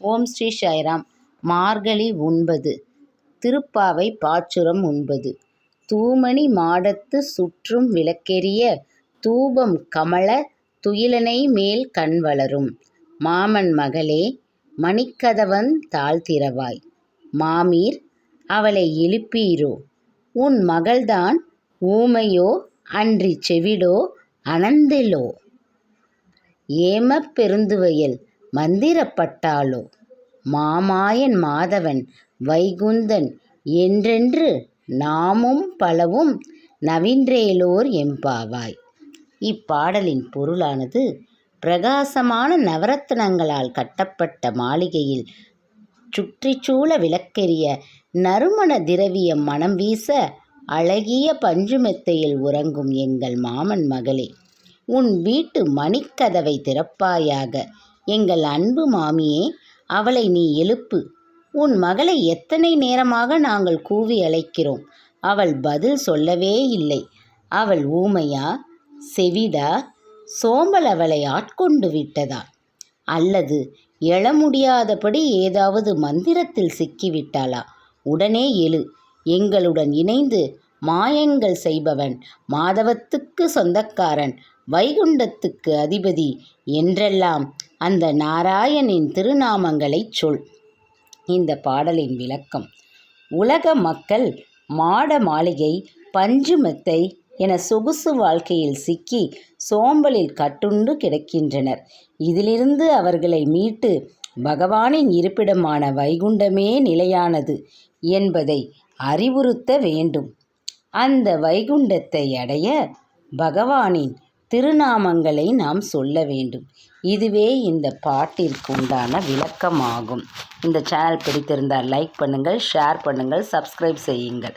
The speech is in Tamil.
ஓம் ஸ்ரீ சாய்ராம். மார்கழி 9. திருப்பாவை பாச்சுரம் 9. தூமணி மாடத்து சுற்றும் விளக்கெரிய தூபம் கமழ துயிலனை மேல் கண்வளரும் மாமன் மகளே மணிக்கதவந் தாழ்த்திறவாய். மாமீர் அவளை எழுப்பீரோ? உன் மகள்தான் ஊமையோ அன்றிச் செவிடோ அனந்தலோ? ஏமப் பெருந்துவையல் மந்திரப்பட்டாளோ? மாமாயன் மாதவன் வைகுந்தன் என்றென்று நாமும் பலவும் நவின்றேலோர் எம்பாவாய். இப்பாடலின் பொருளானது, பிரகாசமான நவரத்னங்களால் கட்டப்பட்ட மாளிகையில் சுற்றிச்சூழ விளக்கெரிய நறுமண திரவியம் மணம் வீச அழகிய பஞ்சுமெத்தையில் உறங்கும் எங்கள் மாமன் மகளே, உன் வீட்டு மணிக்கதவை திறப்பாயாக. எங்கள் அன்பு மாமியே, அவளை நீ எழுப்பு. உன் மகளை எத்தனை நேரமாக நாங்கள் கூவி அழைக்கிறோம், அவள் பதில் சொல்லவே இல்லை. அவள் ஊமையா, செவிடா, சோம்பல் அவளை ஆட்கொண்டு விட்டதா, அல்லது எழ முடியாதபடி ஏதாவது மந்திரத்தில் சிக்கிவிட்டாளா? உடனே எழு. எங்களுடன் இணைந்து மாயங்கள் செய்பவன், மாதவத்துக்கு சொந்தக்காரன், வைகுண்டத்துக்கு அதிபதி என்றெல்லாம் அந்த நாராயணின் திருநாமங்களைச் சொல். இந்த பாடலின் விளக்கம்: உலக மக்கள் மாட மாளிகை, பஞ்சு மெத்தை என சொகுசு வாழ்க்கையில் சிக்கி சோம்பலில் கட்டுண்டு கிடக்கின்றனர். இதிலிருந்து அவர்களை மீட்டு பகவானின் இருப்பிடமான வைகுண்டமே நிலையானது என்பதை அறிவுறுத்த வேண்டும். அந்த வைகுண்டத்தை அடைய பகவானின் திருநாமங்களை நாம் சொல்ல வேண்டும். இதுவே இந்த பாட்டிற்கு உண்டான விளக்கமாகும். இந்த சேனல் பிடித்திருந்தால் லைக் பண்ணுங்கள், ஷேர் பண்ணுங்கள், சப்ஸ்கிரைப் செய்யுங்கள்.